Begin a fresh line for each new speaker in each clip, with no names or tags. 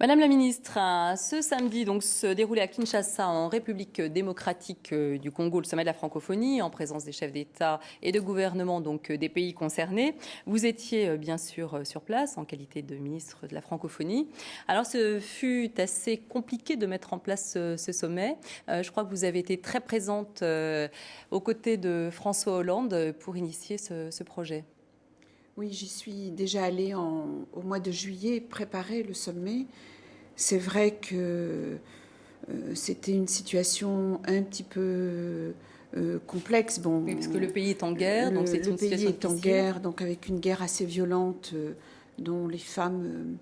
Madame la ministre, ce samedi se déroulait à Kinshasa, en République démocratique du Congo, le sommet de la francophonie, en présence des chefs d'État et de gouvernement des pays concernés. Vous étiez bien sûr sur place en qualité de ministre de la francophonie. Alors ce fut assez compliqué de mettre en place ce sommet. Je crois que vous avez été très présente aux côtés de François Hollande pour initier ce projet.
Oui, j'y suis déjà allée au mois de juillet préparer le sommet. C'est vrai que c'était une situation un petit peu complexe. Bon,
oui, parce que le pays est en guerre, donc c'est
le
une
pays
situation
est en
difficile.
guerre, donc avec une guerre assez violente dont les femmes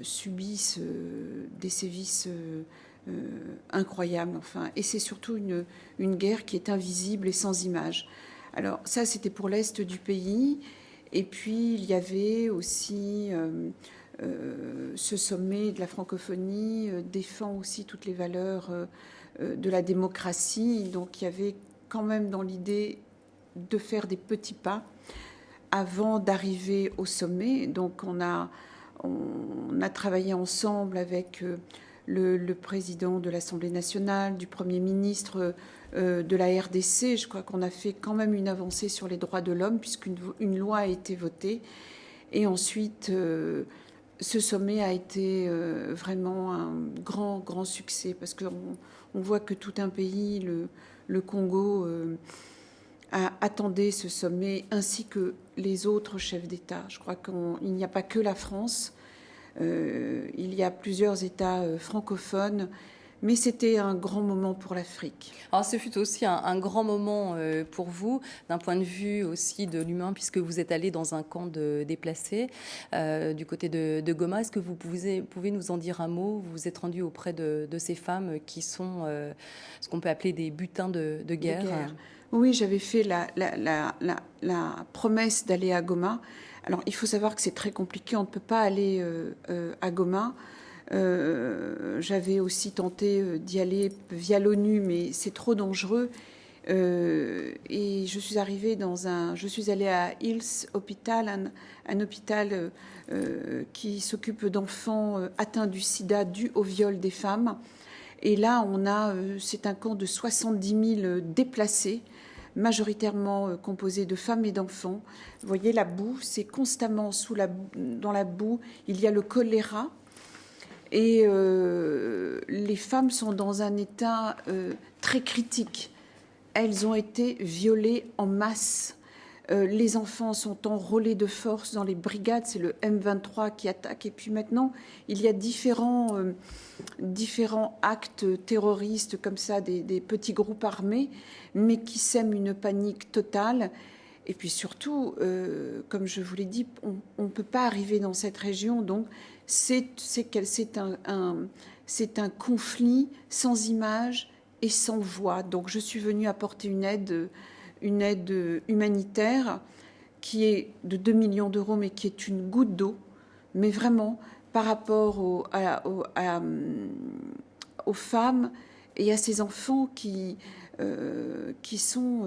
subissent des sévices incroyables. Enfin, et c'est surtout une guerre qui est invisible et sans image. Alors ça, c'était pour l'est du pays. Et puis, il y avait aussi ce sommet de la francophonie défend aussi toutes les valeurs de la démocratie. Donc, il y avait quand même dans l'idée de faire des petits pas avant d'arriver au sommet. Donc, on a travaillé ensemble avec le président de l'Assemblée nationale, du Premier ministre de la RDC. Je crois qu'on a fait quand même une avancée sur les droits de l'homme puisqu'une loi a été votée. Et ensuite, ce sommet a été vraiment un grand succès parce qu'on voit que tout un pays, le Congo, attendait ce sommet ainsi que les autres chefs d'État. Je crois qu'il n'y a pas que la France. Il y a plusieurs États francophones, mais c'était un grand moment pour l'Afrique.
Alors ce fut aussi un grand moment pour vous, d'un point de vue aussi de l'humain, puisque vous êtes allé dans un camp de déplacés du côté de Goma. Est-ce que vous pouvez nous en dire un mot? Vous vous êtes rendu auprès de ces femmes qui sont ce qu'on peut appeler des butins de guerre.
Oui, j'avais fait la promesse d'aller à Goma. Alors, il faut savoir que c'est très compliqué. On ne peut pas aller à Goma. J'avais aussi tenté d'y aller via l'ONU, mais c'est trop dangereux. Et je suis allée à Hills Hospital, un hôpital qui s'occupe d'enfants atteints du sida dû au viol des femmes. Et là, c'est un camp de 70 000 déplacés, majoritairement composé de femmes et d'enfants. Vous voyez la boue, c'est constamment dans la boue. Il y a le choléra. Et les femmes sont dans un état très critique. Elles ont été violées en masse. Les enfants sont enrôlés de force dans les brigades. C'est le M23 qui attaque. Et puis maintenant, il y a différents actes terroristes comme ça, des petits groupes armés, mais qui sèment une panique totale. Et puis surtout, comme je vous l'ai dit, on ne peut pas arriver dans cette région. Donc, c'est un conflit sans image et sans voix. Donc, je suis venue apporter une aide humanitaire qui est de 2 millions d'euros, mais qui est une goutte d'eau. Mais vraiment, par rapport aux femmes et à ces enfants qui sont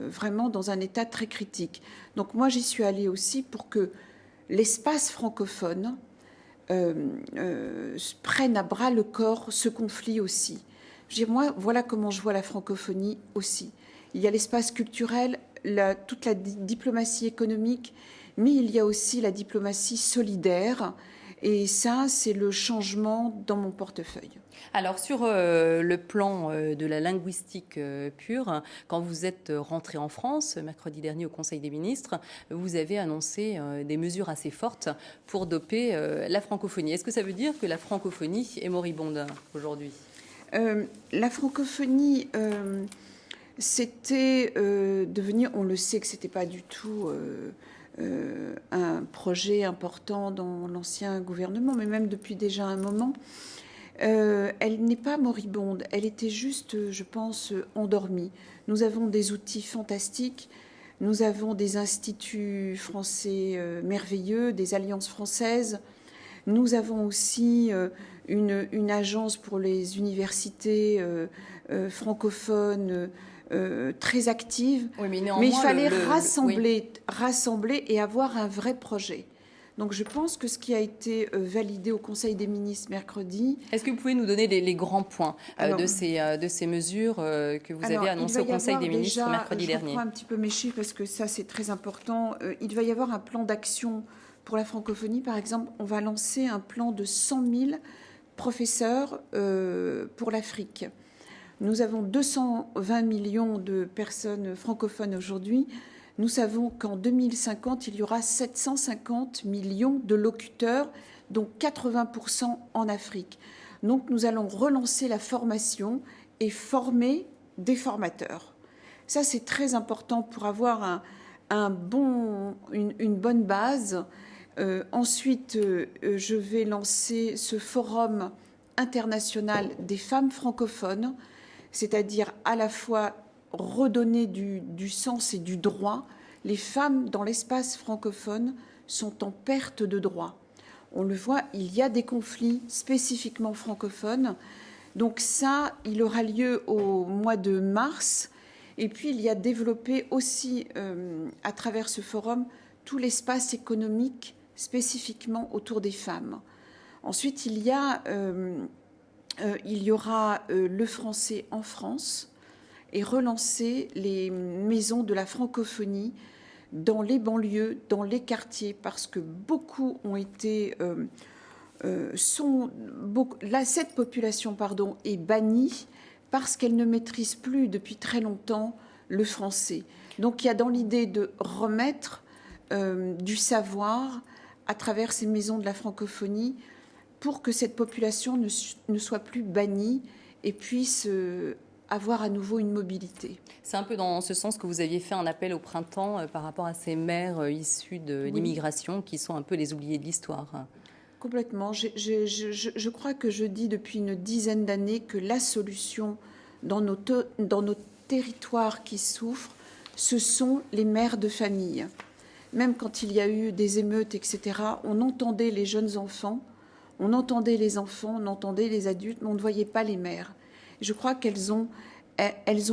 vraiment dans un état très critique. Donc moi, j'y suis allée aussi pour que l'espace francophone prenne à bras le corps ce conflit aussi. Je veux dire, moi, voilà comment je vois la francophonie aussi. Il y a l'espace culturel, toute la diplomatie économique, mais il y a aussi la diplomatie solidaire. Et ça, c'est le changement dans mon portefeuille.
Alors sur le plan de la linguistique pure, quand vous êtes rentré en France mercredi dernier au Conseil des ministres, vous avez annoncé des mesures assez fortes pour doper la francophonie. Est-ce que ça veut dire que la francophonie est moribonde aujourd'hui?
La francophonie, c'était devenir, on le sait que c'était pas du tout un projet important dans l'ancien gouvernement, mais même depuis déjà un moment. Elle n'est pas moribonde, elle était juste, je pense, endormie. Nous avons des outils fantastiques, nous avons des instituts français merveilleux, des alliances françaises. Nous avons aussi une agence pour les universités francophones très active.
Oui, mais
il fallait rassembler et avoir un vrai projet. Donc je pense que ce qui a été validé au Conseil des ministres mercredi...
Est-ce que vous pouvez nous donner les grands points de ces mesures que vous avez annoncées au Conseil des ministres mercredi dernier?
Je reprends un petit peu mes chiffres parce que ça c'est très important. Il va y avoir un plan d'action pour la francophonie. Par exemple, on va lancer un plan de 100 000 professeurs pour l'Afrique. Nous avons 220 millions de personnes francophones aujourd'hui. Nous savons qu'en 2050, il y aura 750 millions de locuteurs, dont 80% en Afrique. Donc nous allons relancer la formation et former des formateurs. Ça, c'est très important pour avoir une bonne base. Ensuite, je vais lancer ce forum international des femmes francophones, c'est-à-dire à la fois redonner du sens et du droit. Les femmes dans l'espace francophone sont en perte de droit. On le voit, il y a des conflits spécifiquement francophones. Donc ça, il aura lieu au mois de mars. Et puis, il y a développé aussi, à travers ce forum, tout l'espace économique spécifiquement autour des femmes. Ensuite, il y aura le français en France et relancer les maisons de la francophonie dans les banlieues, dans les quartiers, parce que beaucoup ont été... cette population est bannie parce qu'elle ne maîtrise plus depuis très longtemps le français. Donc il y a dans l'idée de remettre du savoir à travers ces maisons de la francophonie pour que cette population ne soit plus bannie et puisse avoir à nouveau une mobilité.
C'est un peu dans ce sens que vous aviez fait un appel au printemps par rapport à ces mères issues de l'immigration qui sont un peu les oubliées de l'histoire.
Complètement. Je crois que je dis depuis une dizaine d'années que la solution dans nos territoires qui souffrent, ce sont les mères de famille. Même quand il y a eu des émeutes, etc., on entendait les jeunes enfants, on entendait les enfants, on entendait les adultes, mais on ne voyait pas les mères. Je crois qu'elles ont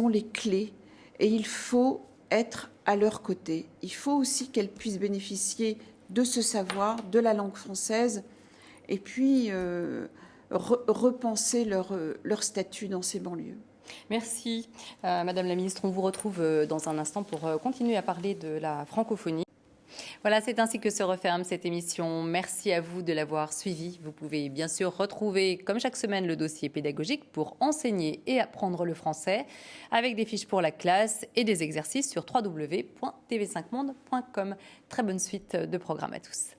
les clés et il faut être à leur côté. Il faut aussi qu'elles puissent bénéficier de ce savoir, de la langue française, et puis repenser leur statut dans ces banlieues.
Merci, Madame la Ministre. On vous retrouve dans un instant pour continuer à parler de la francophonie. Voilà, c'est ainsi que se referme cette émission. Merci à vous de l'avoir suivi. Vous pouvez bien sûr retrouver, comme chaque semaine, le dossier pédagogique pour enseigner et apprendre le français, avec des fiches pour la classe et des exercices sur www.tv5monde.com. Très bonne suite de programme à tous.